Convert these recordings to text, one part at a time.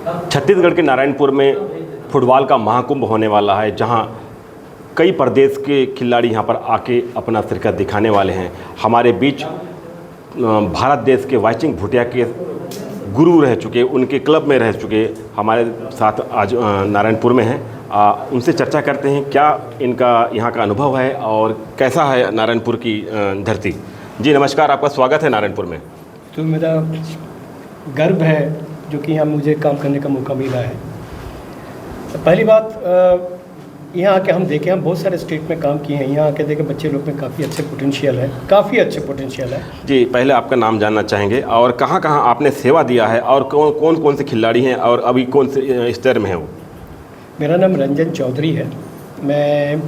छत्तीसगढ़ के नारायणपुर में फुटबॉल का महाकुंभ होने वाला है, जहां कई प्रदेश के खिलाड़ी यहां पर आके अपना शिरकत दिखाने वाले हैं। हमारे बीच भारत देश के वाइचिंग भूटिया के गुरु रह चुके, उनके क्लब में रह चुके हमारे साथ आज नारायणपुर में हैं। उनसे चर्चा करते हैं क्या इनका यहाँ का अनुभव है और कैसा है नारायणपुर की धरती। जी नमस्कार, आपका स्वागत है नारायणपुर में। तो मेरा गर्व है जो कि यहाँ मुझे काम करने का मौका मिला है। पहली बात, यहाँ आके हम देखें, हम बहुत सारे स्टेट में काम किए हैं। यहाँ आके देखें बच्चे लोग में काफ़ी अच्छे पोटेंशियल है, काफ़ी अच्छे पोटेंशियल है। जी, पहले आपका नाम जानना चाहेंगे और कहाँ कहाँ आपने सेवा दिया है और कौन कौन से खिलाड़ी हैं और अभी कौन से स्तर में है वो? मेरा नाम रंजन चौधरी है। मैं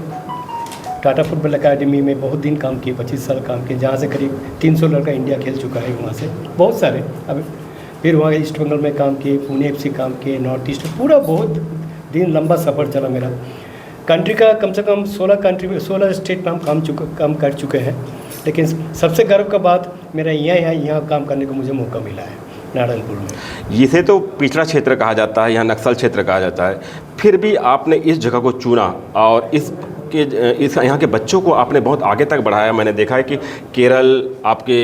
टाटा फुटबॉल अकेडमी में बहुत दिन काम किए, 25 साल काम किए, जहाँ से करीब 300 लड़का इंडिया खेल चुका है वहाँ से, बहुत सारे। अब फिर वहाँ ईस्ट बंगाल में काम किए, पुणे FC काम किए, नॉर्थ ईस्ट, पूरा बहुत दिन लंबा सफ़र चला मेरा। कंट्री का कम से कम 16 स्टेट में हम काम कर चुके हैं। लेकिन सबसे गर्व का बात मेरा यहाँ काम करने को मुझे मौका मिला है नारायणपुर में। इसे तो पिछड़ा क्षेत्र कहा जाता है, यहाँ नक्सल क्षेत्र कहा जाता है, फिर भी आपने इस जगह को चुना और इस यहाँ के बच्चों को आपने बहुत आगे तक बढ़ाया। मैंने देखा है कि केरल, आपके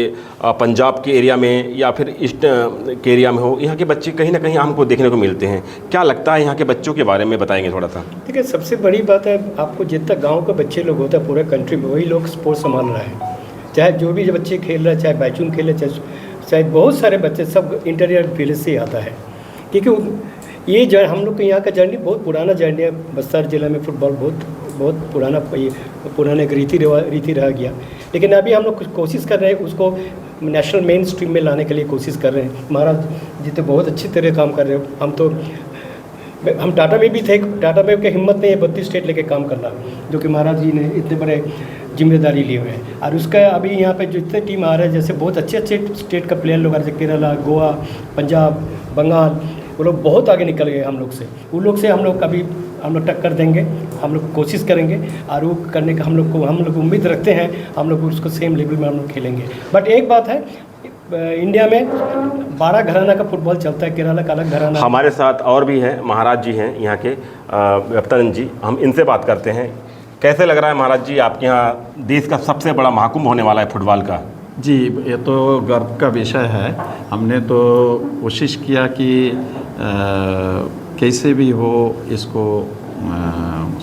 पंजाब के एरिया में या फिर ईस्ट के एरिया में हो, यहाँ के बच्चे कहीं ना कहीं हमको देखने को मिलते हैं। क्या लगता है यहाँ के बच्चों के बारे में बताएंगे थोड़ा सा? देखिए, सबसे बड़ी बात है, आपको जितना गाँव के बच्चे लोग होता है पूरे कंट्री में, वही लोग स्पोर्ट्स संभाल रहे हैं। चाहे जो भी बच्चे खेल रहे हैं, चाहे बैचून खेले, चाहे बहुत सारे बच्चे, सब इंटीरियर विलेज से आता है। क्योंकि ये हम लोग के यहाँ का जर्नी बहुत पुराना जर्नी है। बस्तर जिला में फुटबॉल बहुत पुराना एक रीति रह गया। लेकिन अभी हम लोग कोशिश कर रहे हैं उसको नेशनल मेन स्ट्रीम में लाने के लिए कोशिश कर रहे हैं। महाराज जी तो बहुत अच्छी तरह काम कर रहे हो। हम टाटा में भी थे, टाटा में की हिम्मत नहीं है 32 स्टेट लेके काम करना, जो कि महाराज जी ने इतने बड़े जिम्मेदारी लिए हुए हैं। और उसका अभी यहाँ पे जितने टीम आ रहे हैं, जैसे बहुत अच्छे स्टेट का प्लेयर लोग आ रहे हैं, केरला, गोवा, पंजाब, बंगाल, वो लोग बहुत आगे निकल गए हम लोग से। उन लोग से हम लोग टक्कर देंगे, हम लोग कोशिश करेंगे और वो करने का हम लोग उम्मीद रखते हैं। हम लोग उसको सेम लेवल में हम लोग खेलेंगे। बट एक बात है, इंडिया में 12 घराना का फुटबॉल चलता है, केरला का अलग घराना। हमारे साथ और भी हैं, महाराज जी हैं यहाँ के, व्यप्तानंद जी, हम इनसे बात करते हैं। कैसे लग रहा है महाराज जी, आपके यहाँ देश का सबसे बड़ा महाकुंभ होने वाला है फुटबॉल का? जी, ये तो गर्व का विषय है। हमने तो कोशिश किया कि कैसे भी हो इसको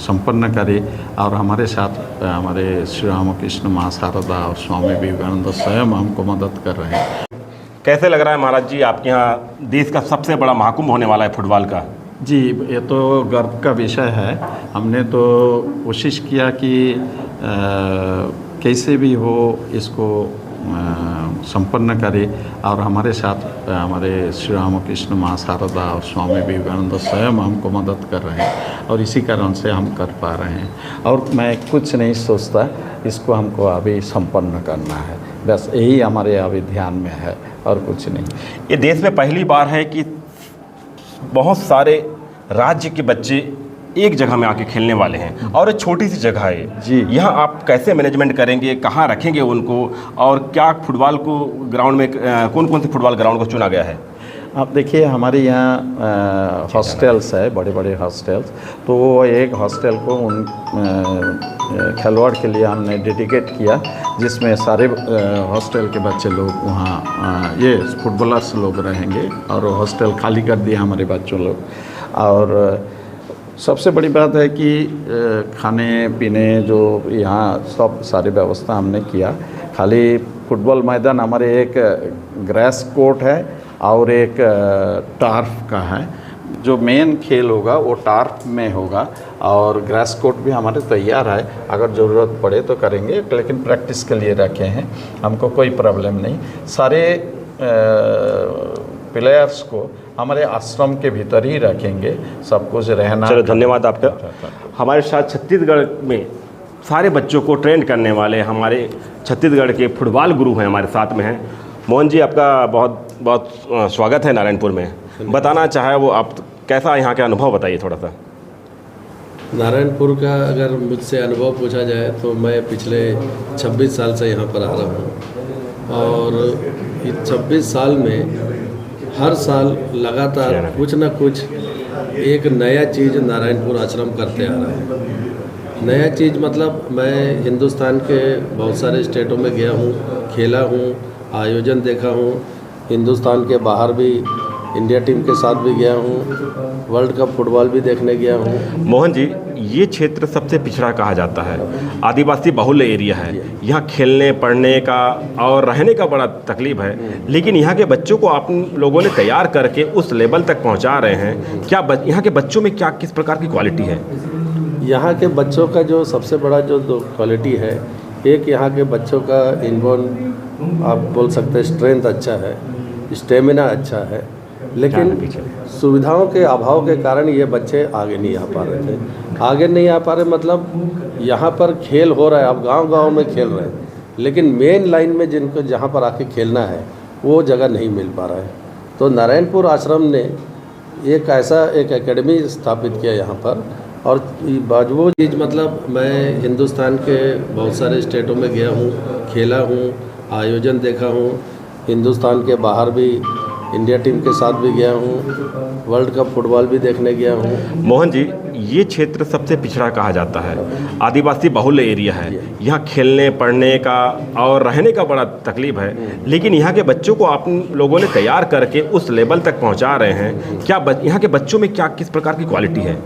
संपन्न करे, और हमारे साथ हमारे श्री रामकृष्ण महासारदा और स्वामी विवेकानंद स्वयं हमको मदद कर रहे हैं। कैसे लग रहा है महाराज जी, आपके यहाँ देश का सबसे बड़ा महाकुंभ होने वाला है फुटबॉल का? जी, ये तो गर्व का विषय है। हमने तो कोशिश किया कि कैसे भी हो इसको संपन्न करे, और हमारे साथ हमारे श्री रामकृष्ण महासारदा और स्वामी विवेकानंद स्वयं हमको मदद कर रहे हैं, और इसी कारण से हम कर पा रहे हैं। और मैं कुछ नहीं सोचता, इसको हमको अभी संपन्न करना है, बस यही हमारे अभी ध्यान में है और कुछ नहीं। ये देश में पहली बार है कि बहुत सारे राज्य के बच्चे एक जगह में आके खेलने वाले हैं, और एक छोटी सी जगह है जी। यहाँ आप कैसे मैनेजमेंट करेंगे, कहाँ रखेंगे उनको, और क्या फुटबॉल को ग्राउंड में कौन कौन से फुटबॉल ग्राउंड को चुना गया है? आप देखिए, हमारे यहाँ हॉस्टल्स है, बड़े बड़े हॉस्टल्स। तो वो एक हॉस्टल को उन खिलवाड़ के लिए हमने डेडिकेट किया, जिसमें सारे हॉस्टल के बच्चे लोग वहाँ ये फुटबॉलर्स लोग रहेंगे, और हॉस्टल खाली कर दिया हमारे बच्चों लोग। और सबसे बड़ी बात है कि खाने पीने जो यहाँ सब सारी व्यवस्था हमने किया। खाली फुटबॉल मैदान हमारे एक ग्रास कोर्ट है और एक टार्फ का है। जो मेन खेल होगा वो टार्फ में होगा, और ग्रास कोर्ट भी हमारे तैयार है, अगर ज़रूरत पड़े तो करेंगे, लेकिन प्रैक्टिस के लिए रखे हैं, हमको कोई प्रॉब्लम नहीं। सारे प्लेयर्स को हमारे आश्रम के भीतर ही रखेंगे, सब कुछ रहना। चलो, धन्यवाद आपका। हमारे साथ छत्तीसगढ़ में सारे बच्चों को ट्रेंड करने वाले हमारे छत्तीसगढ़ के फुटबॉल गुरु हैं, हमारे साथ में हैं। मोहन जी, आपका बहुत बहुत स्वागत है नारायणपुर में। बताना चाहे वो आप कैसा यहाँ का अनुभव बताइए थोड़ा सा। नारायणपुर का अगर मुझसे अनुभव पूछा जाए तो मैं पिछले 26 साल से यहाँ पर आ रहा हूँ, और इस 26 साल में हर साल लगातार कुछ न कुछ एक नया चीज़ नारायणपुर आश्रम करते आ रहा है। नया चीज़ मतलब मैं हिंदुस्तान के बहुत सारे स्टेटों में गया हूँ, खेला हूँ, आयोजन देखा हूँ। हिंदुस्तान के बाहर भी इंडिया टीम के साथ भी गया हूँ, वर्ल्ड कप फुटबॉल भी देखने गया हूँ। मोहन जी, ये क्षेत्र सबसे पिछड़ा कहा जाता है, आदिवासी बहुल्य एरिया है। यहाँ खेलने पढ़ने का और रहने का बड़ा तकलीफ है, लेकिन यहाँ के बच्चों को आप लोगों ने तैयार करके उस लेवल तक पहुँचा रहे हैं। क्या यहाँ के बच्चों में क्या किस प्रकार की क्वालिटी है? यहाँ के बच्चों का जो सबसे बड़ा जो क्वालिटी है, एक यहाँ के बच्चों का इनबॉर्न आप बोल सकते हैं स्ट्रेंथ अच्छा है, स्टेमिना अच्छा है, लेकिन सुविधाओं के अभाव के कारण ये बच्चे आगे नहीं आ पा रहे थे। आगे नहीं आ पा रहे मतलब यहाँ पर खेल हो रहा है, आप गांव-गांव में खेल रहे हैं, लेकिन मेन लाइन में जिनको जहाँ पर आके खेलना है वो जगह नहीं मिल पा रहा है। तो नारायणपुर आश्रम ने एक एकेडमी स्थापित किया यहाँ पर। और वो चीज़ मतलब मैं हिंदुस्तान के बहुत सारे स्टेटों में गया हूँ, खेला हूँ, आयोजन देखा हूँ। हिंदुस्तान के बाहर भी इंडिया टीम के साथ भी गया हूँ, वर्ल्ड कप फुटबॉल भी देखने गया हूँ। मोहन जी, ये क्षेत्र सबसे पिछड़ा कहा जाता है, आदिवासी बहुल्य एरिया है। यहाँ खेलने पढ़ने का और रहने का बड़ा तकलीफ है, लेकिन यहाँ के बच्चों को आप लोगों ने तैयार करके उस लेवल तक पहुँचा रहे हैं। क्या यहाँ के बच्चों में क्या किस प्रकार की क्वालिटी है?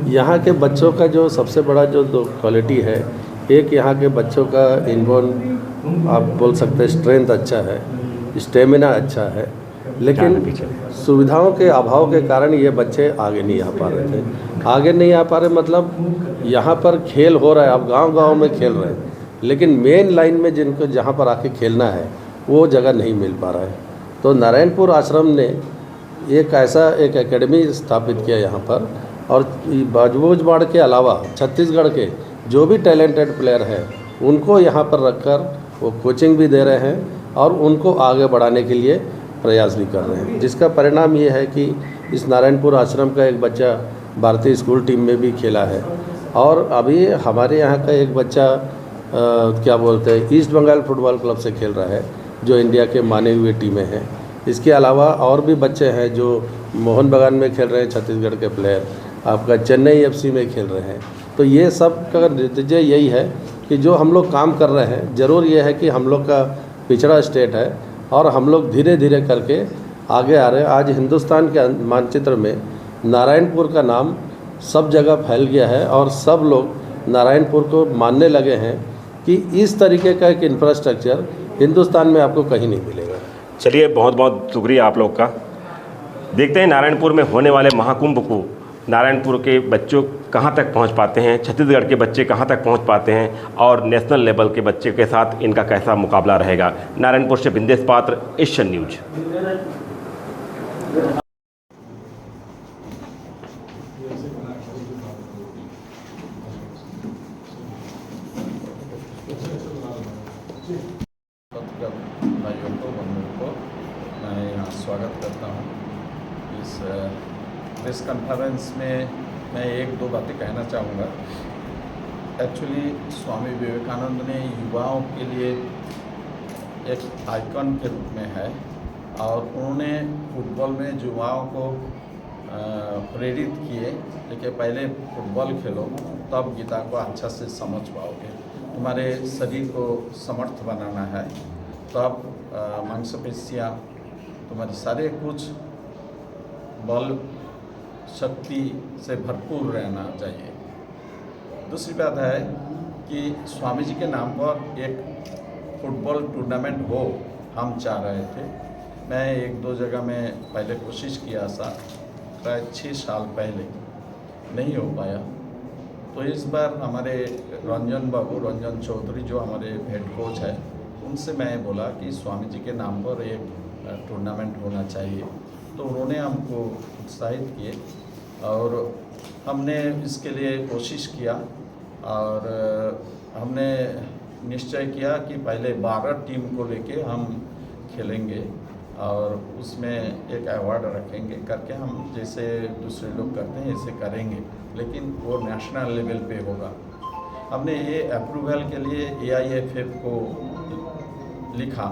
यहाँ के बच्चों का जो सबसे बड़ा जो क्वालिटी है, एक यहाँ के बच्चों का इनबॉर्न आप बोल सकते हैं स्ट्रेंथ अच्छा है, स्टेमिना अच्छा है, लेकिन सुविधाओं के अभाव के कारण ये बच्चे आगे नहीं आ पा रहे थे। आगे नहीं आ पा रहे मतलब यहाँ पर खेल हो रहा है, आप गांव-गांव में खेल रहे हैं, लेकिन मेन लाइन में जिनको जहाँ पर आके खेलना है वो जगह नहीं मिल पा रहा है। तो नारायणपुर आश्रम ने एक एकेडमी स्थापित किया यहाँ पर। और बाजूबाड़ के अलावा छत्तीसगढ़ के जो भी टैलेंटेड प्लेयर हैं उनको यहाँ पर रखकर वो कोचिंग भी दे रहे हैं और उनको आगे बढ़ाने के लिए प्रयास भी कर रहे हैं, जिसका परिणाम ये है कि इस नारायणपुर आश्रम का एक बच्चा भारतीय स्कूल टीम में भी खेला है। और अभी हमारे यहाँ का एक बच्चा क्या बोलते हैं ईस्ट बंगाल फुटबॉल क्लब से खेल रहा है, जो इंडिया के माने हुए टीमें हैं। इसके अलावा और भी बच्चे हैं जो मोहन बागान में खेल रहे हैं, छत्तीसगढ़ के प्लेयर आपका चेन्नई FC में खेल रहे हैं। तो ये सब का नतीजा यही है कि जो हम लोग काम कर रहे हैं, ज़रूर ये है कि हम लोग का पिछड़ा स्टेट है और हम लोग धीरे धीरे करके आगे आ रहे हैं। आज हिंदुस्तान के मानचित्र में नारायणपुर का नाम सब जगह फैल गया है और सब लोग नारायणपुर को मानने लगे हैं कि इस तरीके का एक इंफ्रास्ट्रक्चर हिंदुस्तान में आपको कहीं नहीं मिलेगा। चलिए, बहुत बहुत शुक्रिया आप लोग का। देखते हैं नारायणपुर में होने वाले महाकुंभ को नारायणपुर के बच्चों कहाँ तक पहुँच पाते हैं, छत्तीसगढ़ के बच्चे कहाँ तक पहुँच पाते हैं और नेशनल लेवल के बच्चे के साथ इनका कैसा मुकाबला रहेगा। नारायणपुर से बिंदेश पात्र, एशियन न्यूज। भाइयों को बंधुओं को मैं यहाँ स्वागत करता हूँ। इस प्रेस कॉन्फ्रेंस में मैं एक दो बातें कहना चाहूँगा। एक्चुअली स्वामी विवेकानंद ने युवाओं के लिए एक आइकन के रूप में है और उन्होंने फुटबॉल में युवाओं को प्रेरित किए कि पहले फुटबॉल खेलो, तब गीता को अच्छा से समझ पाओगे। तुम्हारे शरीर को समर्थ बनाना है, तब मांसपेशियाँ तुम्हारी सारे कुछ बल शक्ति से भरपूर रहना चाहिए। दूसरी बात है कि स्वामी जी के नाम पर एक फुटबॉल टूर्नामेंट हो, हम चाह रहे थे। मैं एक दो जगह में पहले कोशिश किया था, शायद 6 साल पहले, नहीं हो पाया। तो इस बार हमारे रंजन चौधरी जो हमारे हेड कोच है, उनसे मैं बोला कि स्वामी जी के नाम पर एक टूर्नामेंट होना चाहिए। तो उन्होंने हमको उत्साहित किए और हमने इसके लिए कोशिश किया और हमने निश्चय किया कि पहले 12 टीम को लेके हम खेलेंगे और उसमें एक अवार्ड रखेंगे करके, हम जैसे दूसरे लोग करते हैं ऐसे करेंगे, लेकिन वो नेशनल लेवल पे होगा। हमने ये अप्रूवल के लिए AIFF को लिखा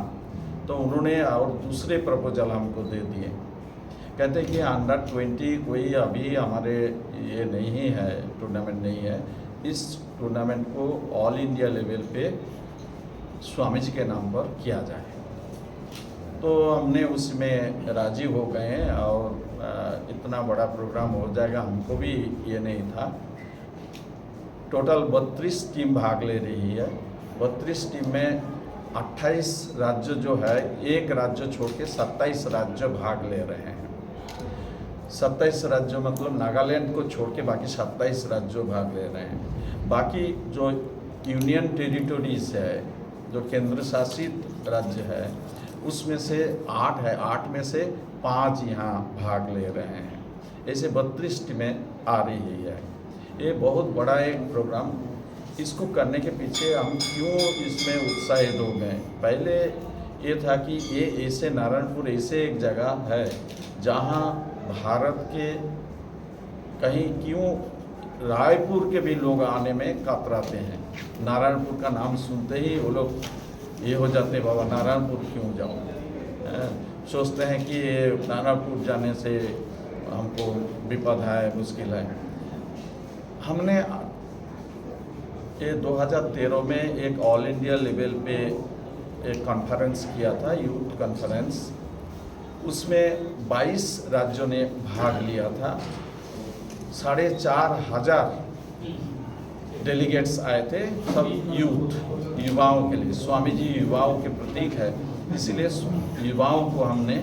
तो उन्होंने और दूसरे प्रपोजल हमको दे दिए। कहते हैं कि अंडर 20 कोई अभी हमारे ये नहीं है, टूर्नामेंट नहीं है। इस टूर्नामेंट को ऑल इंडिया लेवल पे स्वामी जी के नाम पर किया जाए। तो हमने उसमें राजी हो गए हैं और इतना बड़ा प्रोग्राम हो जाएगा हमको भी ये नहीं था। टोटल 32 टीम भाग ले रही है। 32 टीम में 28 राज्य जो है, एक राज्य छोड़ के 27 राज्य भाग ले रहे हैं। 27 राज्यों मतलब नागालैंड को छोड़ के बाकी 27 राज्यों भाग ले रहे हैं। बाकी जो यूनियन टेरिटोरीज है, जो केंद्र शासित राज्य है, उसमें से 8 है, 8 में से 5 यहाँ भाग ले रहे हैं। ऐसे 32 टीमें आ रही है। ये बहुत बड़ा एक प्रोग्राम, इसको करने के पीछे हम क्यों इसमें उत्साहित हो गए। पहले ये था कि ये ऐसे नारायणपुर ऐसे एक जगह है जहाँ भारत के कहीं क्यों रायपुर के भी लोग आने में कतराते हैं। नारायणपुर का नाम सुनते ही वो लोग ये हो जाते बाबा नारायणपुर क्यों जाऊँ, सोचते हैं कि नारायणपुर जाने से हमको विपद है, मुश्किल है। हमने ये 2013 में एक ऑल इंडिया लेवल पे एक कॉन्फ्रेंस किया था, यूथ कॉन्फ्रेंस। उसमें 22 राज्यों ने भाग लिया था। 4,500 डेलीगेट्स आए थे, सब युवाओं के लिए। स्वामी जी युवाओं के प्रतीक है, इसीलिए युवाओं को हमने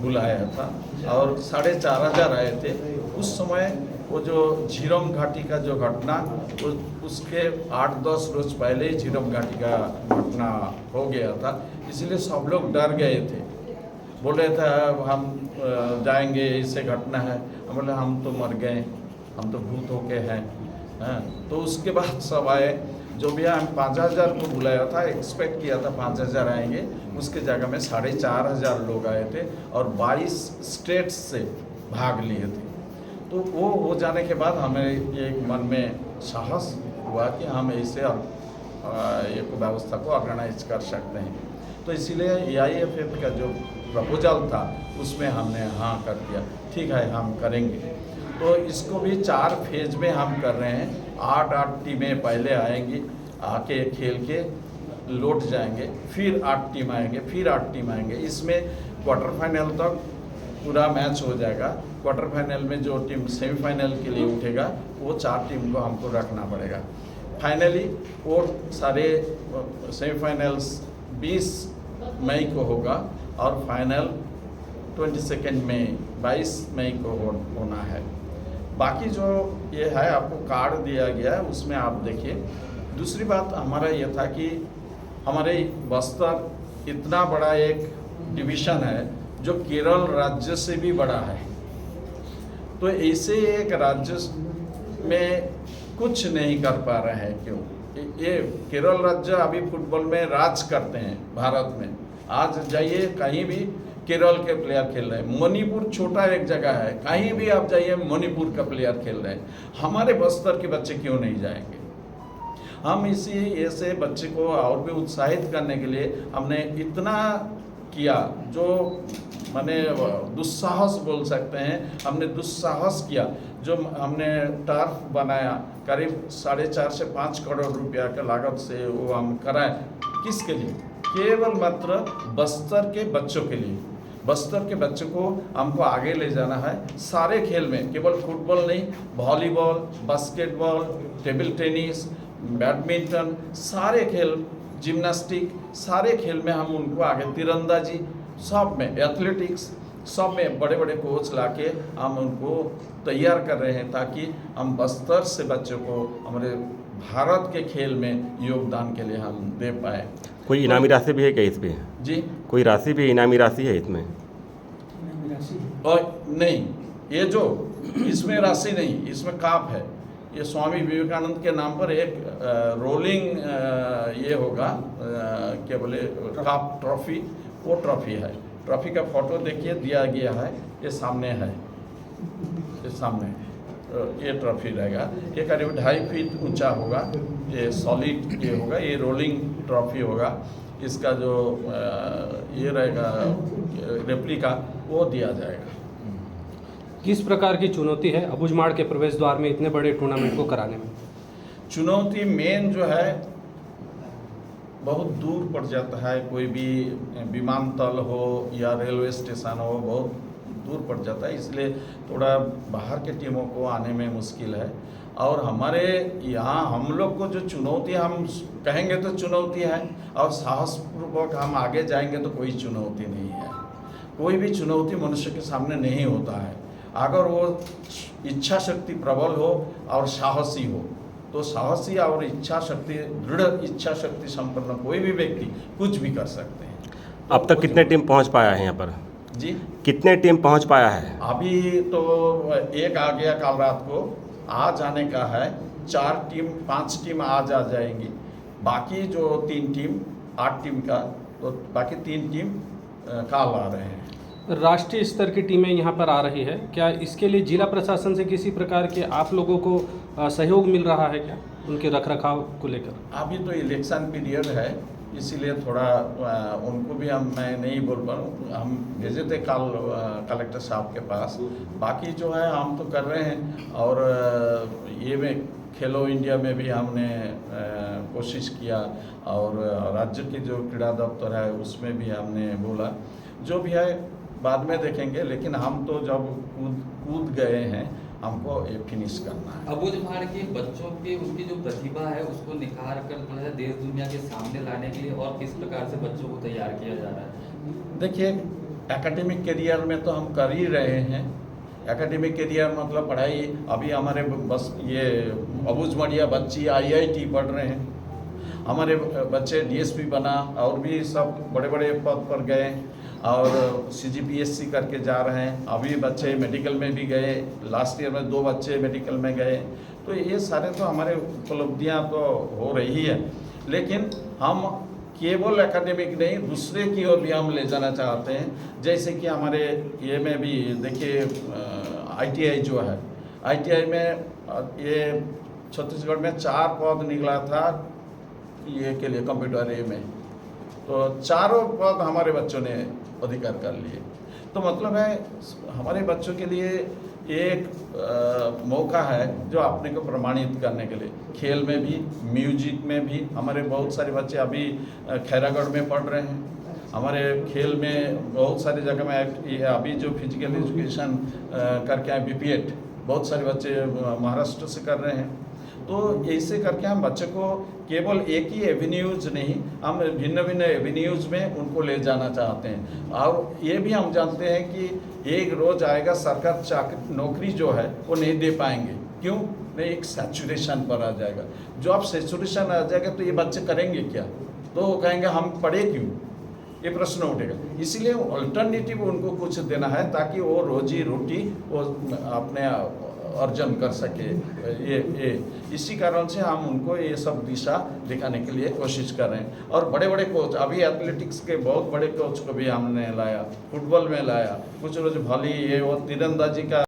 बुलाया था और 4,500 आए थे। उस समय वो जो झीरम घाटी का जो घटना, उसके 8-10 रोज पहले ही झीरम घाटी का घटना हो गया था, इसलिए सब लोग डर गए थे। बोल रहे थे हम जाएंगे, इससे घटना है। हम बोले हम तो मर गए, हम तो भूत होके हैं। तो उसके बाद सब आए। जो भी हम 5,000 को बुलाया था, एक्सपेक्ट किया था 5,000 आएंगे, उसके जगह में 4,500 लोग आए थे और 22 स्टेट्स से भाग लिए थे। तो वो हो जाने के बाद हमें एक मन में साहस हुआ कि हम ऐसे एक व्यवस्था को ऑर्गेनाइज कर सकते हैं। तो इसीलिए AIFF का जो प्रपोजल था उसमें हमने हाँ कर दिया, ठीक है हम करेंगे। तो इसको भी 4 फेज में हम कर रहे हैं। 8 टीमें पहले आएंगी, आके खेल के लौट जाएंगे, फिर 8 टीम आएंगे, फिर 8 टीम आएंगे। इसमें क्वार्टर फाइनल तक पूरा मैच हो जाएगा। क्वार्टर फाइनल में जो टीम सेमीफाइनल के लिए उठेगा वो 4 टीम को हमको रखना पड़ेगा। फाइनली वो सारे सेमीफाइनल्स 20 मई को होगा और फाइनल 22 मई 22 मई को होना है। बाकी जो ये है आपको कार्ड दिया गया है, उसमें आप देखिए। दूसरी बात हमारा ये था कि हमारे बस्तर इतना बड़ा एक डिवीज़न है जो केरल राज्य से भी बड़ा है। तो ऐसे एक राज्य में कुछ नहीं कर पा रहे हैं। क्यों? ये केरल राज्य अभी फुटबॉल में राज करते हैं भारत में। आज जाइए कहीं भी केरल के प्लेयर खेल रहे हैं। मणिपुर छोटा एक जगह है, कहीं भी आप जाइए मणिपुर का प्लेयर खेल रहे हैं। हमारे बस्तर के बच्चे क्यों नहीं जाएंगे? हम इसी ऐसे बच्चे को और भी उत्साहित करने के लिए हमने इतना किया, जो माने दुस्साहस बोल सकते हैं। हमने दुस्साहस किया, जो हमने टर्फ बनाया करीब 4.5 से 5 करोड़ रुपया के लागत से वो हम कराए। किसके लिए? केवल मात्र बस्तर के बच्चों के लिए। बस्तर के बच्चों को हमको आगे ले जाना है सारे खेल में, केवल फुटबॉल नहीं, volleyball, basketball, table tennis, badminton, सारे खेल, जिम्नास्टिक, सारे खेल में हम उनको आगे, तीरंदाजी, सब में, एथलेटिक्स, सब में बड़े बड़े कोच लाके हम उनको तैयार कर रहे हैं ताकि हम बस्तर से बच्चों को हमारे भारत के खेल में योगदान के लिए हम दे पाए। कोई इनामी राशि भी है क्या इस पे? जी, कोई राशि भी, इनामी राशि है इसमें? और नहीं, ये जो इसमें राशि नहीं, इसमें काप है। ये स्वामी विवेकानंद के नाम पर एक रोलिंग ये होगा, क्या बोले, काप ट्रॉफी, वो ट्रॉफी है। ट्रॉफी का फोटो देखिए दिया गया है, ये सामने है, ये सामने ये ट्रॉफी रहेगा। ये करीब 2.5 फीट ऊंचा होगा, ये सॉलिड ये होगा, ये रोलिंग ट्रॉफी होगा। इसका जो ये रहेगा रेप्लिका वो दिया जाएगा। किस प्रकार की चुनौती है अबुझमाड़ के प्रवेश द्वार में इतने बड़े टूर्नामेंट को कराने में? चुनौती मेन जो है बहुत दूर पड़ जाता है, कोई भी विमानतल हो या रेलवे स्टेशन हो बहुत दूर पड़ जाता है, इसलिए थोड़ा बाहर के टीमों को आने में मुश्किल है। और हमारे यहाँ हम लोग को जो चुनौती हम कहेंगे तो चुनौती है, और साहसपूर्वक हम आगे जाएंगे तो कोई चुनौती नहीं है। कोई भी चुनौती मनुष्य के सामने नहीं होता है, अगर वो इच्छा शक्ति प्रबल हो और साहसी हो, तो साहसी और इच्छा शक्ति, दृढ़ इच्छा शक्ति संपन्न कोई भी व्यक्ति कुछ भी कर सकते हैं। अब तक कितने टीम पहुंच पाया है यहाँ पर? जी, कितने टीम पहुंच पाया है? अभी तो एक आ गया कल रात को, आज आने का है 4 टीम 5 टीम आज आ जाएंगी, बाकी जो 3 टीम 8 टीम का, तो बाकी 3 टीम कल आ रहे हैं। राष्ट्रीय स्तर की टीमें यहाँ पर आ रही है, क्या इसके लिए जिला प्रशासन से किसी प्रकार के आप लोगों को सहयोग मिल रहा है क्या, उनके रखरखाव को लेकर? अभी तो इलेक्शन पीरियड है, इसीलिए थोड़ा उनको भी मैं नहीं बोल पा रहा हूँ। हम भेजे थे कल कलेक्टर साहब के पास, बाकी जो है हम तो कर रहे हैं। और ये में खेलो इंडिया में भी हमने कोशिश किया, और राज्य की जो क्रीड़ा दफ्तर है उसमें भी हमने बोला, जो भी है बाद में देखेंगे, लेकिन हम तो जब कूद गए हैं, हमको ये फिनिश करना है। अबुझमाड़ के बच्चों की उनकी जो प्रतिभा है उसको निखार कर थोड़ा सा देश दुनिया के सामने लाने के लिए और किस प्रकार से बच्चों को तैयार किया जा रहा है? देखिए, एकेडमिक करियर में तो हम कर ही रहे हैं। एकेडमिक करियर मतलब पढ़ाई, अभी हमारे बस ये अबुझमाड़िया बच्ची IIT पढ़ रहे हैं, हमारे बच्चे DSP बना और भी सब बड़े बड़े पद पर गए, और CGPSC करके जा रहे हैं। अभी बच्चे मेडिकल में भी गए, लास्ट ईयर में 2 बच्चे मेडिकल में गए। तो ये सारे तो हमारे उपलब्धियां तो हो रही है, लेकिन हम केवल एकेडमिक नहीं, दूसरे की ओर भी हम ले जाना चाहते हैं। जैसे कि हमारे ये में भी देखिए ITI जो है, ITI में ये छत्तीसगढ़ में 4 पद निकला था ये के लिए कंप्यूटर ये में, तो चारों पद हमारे बच्चों ने अधिकार कर लिए। तो मतलब है हमारे बच्चों के लिए एक मौका है जो अपने को प्रमाणित करने के लिए, खेल में भी, म्यूजिक में भी। हमारे बहुत सारे बच्चे अभी खैरागढ़ में पढ़ रहे हैं, हमारे खेल में बहुत सारी जगह में अभी जो फिजिकल एजुकेशन करके आए BPED, बहुत सारे बच्चे महाराष्ट्र से कर रहे हैं। तो ऐसे करके हम बच्चे को केवल एक ही एवेन्यूज़ नहीं, हम भिन्न भिन्न एवेन्यूज़ में उनको ले जाना चाहते हैं। और ये भी हम जानते हैं कि एक रोज़ आएगा सरकार नौकरी जो है वो नहीं दे पाएंगे, क्यों नहीं, एक सैचुरेशन पर आ जाएगा। जो आप सैचुरेशन आ जाएगा तो ये बच्चे करेंगे क्या, तो वो कहेंगे हम पढ़े क्यों, ये प्रश्न उठेगा। इसीलिए अल्टरनेटिव उनको कुछ देना है ताकि वो रोजी रोटी वो अपने अर्जन कर सके। ये इसी कारण से हम उनको ये सब दिशा दिखाने के लिए कोशिश कर रहे हैं। और बड़े बड़े कोच, अभी एथलेटिक्स के बहुत बड़े कोच को भी हमने लाया, फुटबॉल में लाया, कुछ रोज भली ये वो तीरंदाजी का